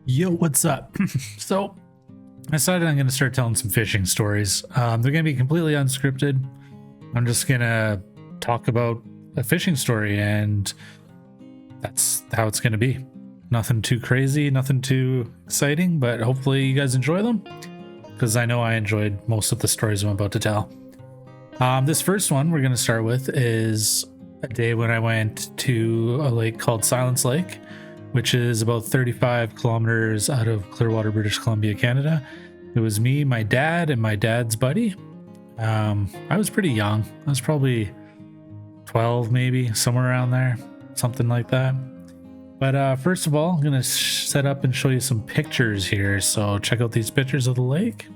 Yo, what's up? So, I decided I'm going to start telling some fishing stories. They're going to be completely unscripted. I'm just going to talk about a fishing story, and that's how it's going to be. Nothing too crazy, nothing too exciting, but hopefully you guys enjoy them because I know I enjoyed most of the stories I'm about to tell. This first one we're going to start with is a day when I went to a lake called Silence Lake, which is about 35 kilometers out of Clearwater, British Columbia, Canada. It was me, my dad, and my dad's buddy. I was pretty young. I was probably 12, maybe, somewhere around there, something like that. But first of all, I'm going to set up and show you some pictures here. So check out these pictures of the lake.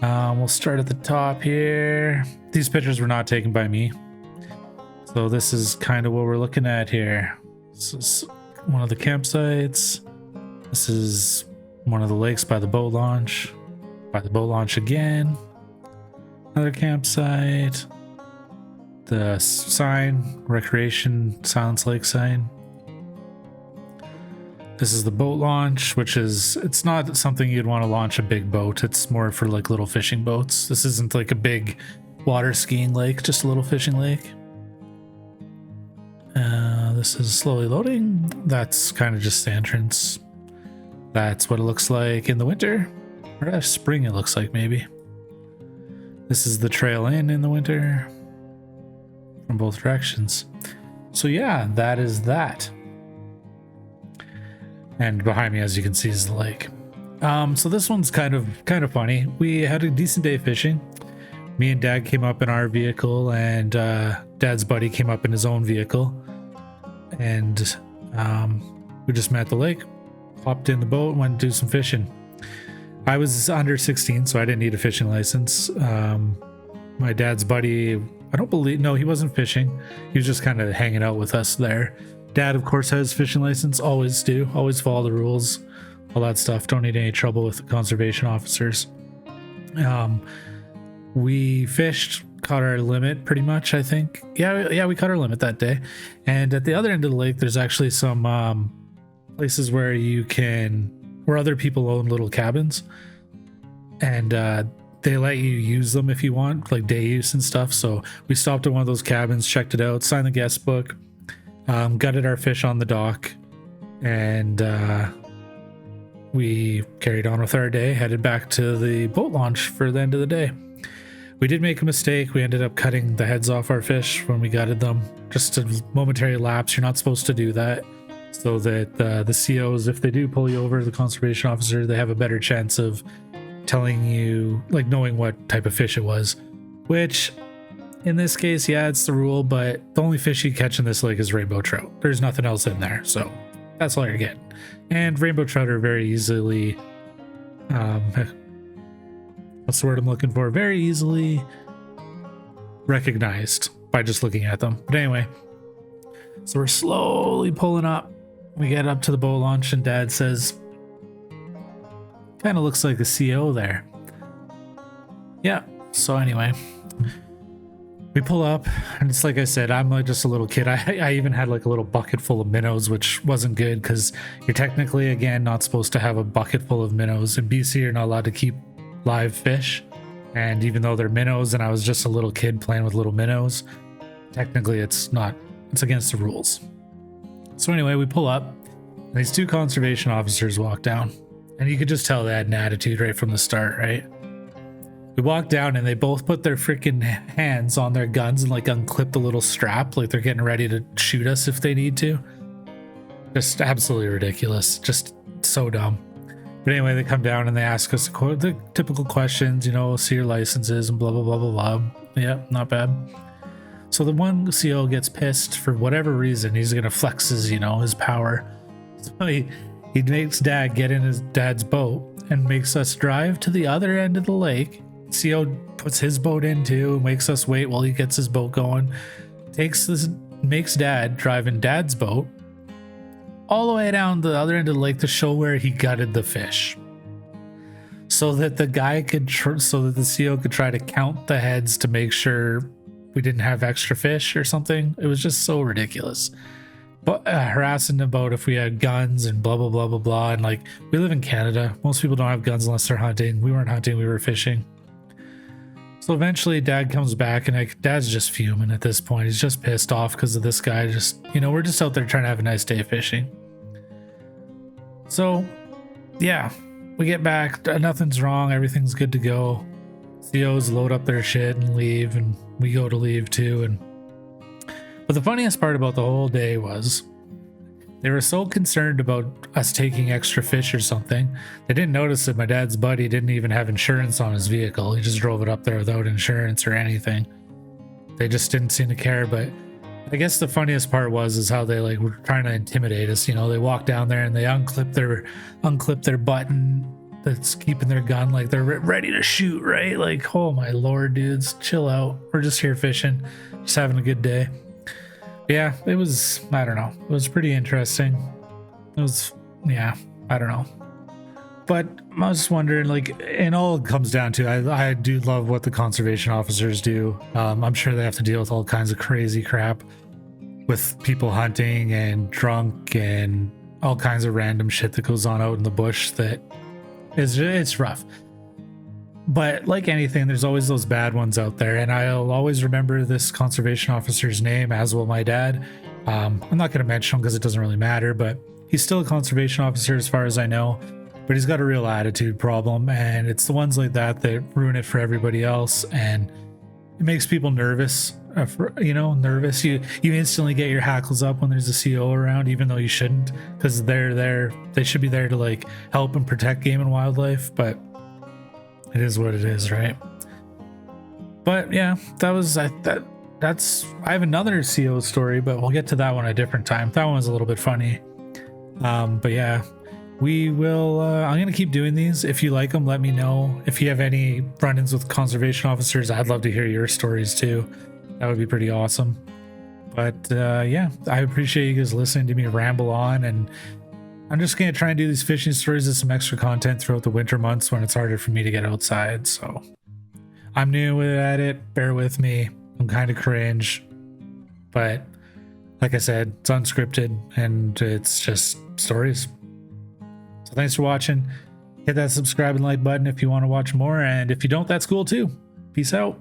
We'll start at the top here. These pictures were not taken by me. So this is kind of what we're looking at here. This is one of the campsites. This is one of the lakes by the boat launch. By the boat launch again. Another campsite. The sign, recreation, Silence Lake sign. This is the boat launch, which is, it's not something you'd want to launch a big boat. It's more for like little fishing boats. This isn't like a big water skiing lake, just a little fishing lake. This is slowly loading. That's kind of just the entrance. That's what it looks like in the winter. Or spring it looks like maybe. This is the trail in the winter. From both directions. So yeah, that is that. And behind me, as you can see, is the lake. So this one's kind of funny. We had a decent day fishing. Me and Dad came up in our vehicle, and Dad's buddy came up in his own vehicle. And we just met at the lake, hopped in the boat, and went to do some fishing. I was under 16, so I didn't need a fishing license. My dad's buddy, he wasn't fishing. He was just kind of hanging out with us there. Dad, of course, has fishing license. Always do. Always follow the rules. All that stuff. Don't need any trouble with the conservation officers. We fished, caught our limit pretty much, I think. Yeah, we caught our limit that day. And at the other end of the lake, there's actually some places where where other people own little cabins. And they let you use them if you want, like day use and stuff. So we stopped at one of those cabins, checked it out, signed the guest book. Gutted our fish on the dock, and we carried on with our day, headed back to the boat launch for the end of the day. We did make a mistake. We ended up cutting the heads off our fish when we gutted them. Just a momentary lapse. You're not supposed to do that, so that the COs, if they do pull you over, the conservation officer, they have a better chance of telling you, like, knowing what type of fish it was, which in this case, yeah, it's the rule, but the only fish you catch in this lake is rainbow trout. There's nothing else in there, so that's all you're getting. And rainbow trout are very easily, what's the word I'm looking for? Very easily recognized by just looking at them. But anyway, so we're slowly pulling up. We get up to the boat launch, and Dad says, kind of looks like the CO there. Yeah, so anyway, we pull up, and it's like I said, I'm like just a little kid. I even had like a little bucket full of minnows, which wasn't good because you're technically, again, not supposed to have a bucket full of minnows. In BC, you're not allowed to keep live fish. And even though they're minnows and I was just a little kid playing with little minnows, technically it's against the rules. So anyway, we pull up, and these two conservation officers walk down. And you could just tell they had an attitude right from the start, right? We walk down, and they both put their freaking hands on their guns and like unclip the little strap, like they're getting ready to shoot us if they need to. Just absolutely ridiculous. Just so dumb. But anyway, they come down and they ask us the typical questions, see your licenses and blah, blah, blah, blah, blah. Yeah, not bad. So the one CO gets pissed for whatever reason. He's going to flex his power. So he makes Dad get in his dad's boat and makes us drive to the other end of the lake. CO puts his boat in too, makes us wait while he gets his boat going. Makes Dad drive in Dad's boat all the way down the other end of the lake to show where he gutted the fish, so that the guy so that the CO could try to count the heads to make sure we didn't have extra fish or something. It was just so ridiculous. harassing about if we had guns and blah blah blah blah blah. And like, we live in Canada, most people don't have guns unless they're hunting. We weren't hunting, we were fishing. So eventually dad comes back, and like, dad's just fuming at this point. He's just pissed off because of this guy. Just, you know, we're just out there trying to have a nice day fishing. So yeah, we get back, nothing's wrong, everything's good to go. COs load up their shit and leave, and we go to leave too. And but the funniest part about the whole day was they were so concerned about us taking extra fish or something, they didn't notice that my dad's buddy didn't even have insurance on his vehicle. He just drove it up there without insurance or anything. They just didn't seem to care. But I guess the funniest part is how they like were trying to intimidate us. You know, they walked down there and they unclip their button that's keeping their gun, like they're ready to shoot, right? Like, oh my lord, dudes, chill out. We're just here fishing, just having a good day. Yeah, it was, I don't know, it was pretty interesting. It was, yeah, I don't know. But I was just wondering, like, and all it comes down to, I do love what the conservation officers do. I'm sure they have to deal with all kinds of crazy crap with people hunting and drunk and all kinds of random shit that goes on out in the bush that it's rough. But like anything, there's always those bad ones out there, and I'll always remember this conservation officer's name, as will my dad. I'm not going to mention him because it doesn't really matter, but he's still a conservation officer as far as I know. But he's got a real attitude problem, and it's the ones like that that ruin it for everybody else, and it makes people nervous. Nervous. You instantly get your hackles up when there's a CO around, even though you shouldn't, because they're there. They should be there to like help and protect game and wildlife, but it is what it is, right? But yeah, that's I have another CO story, but we'll get to that one a different time. That one was a little bit funny. But yeah, we will I'm gonna keep doing these. If you like them, let me know. If you have any run-ins with conservation officers, I'd love to hear your stories too. That would be pretty awesome. But yeah, I appreciate you guys listening to me ramble on, and I'm just going to try and do these fishing stories as some extra content throughout the winter months when it's harder for me to get outside. So I'm new at it. Bear with me. I'm kind of cringe. But like I said, it's unscripted and it's just stories. So thanks for watching. Hit that subscribe and like button if you want to watch more. And if you don't, that's cool too. Peace out.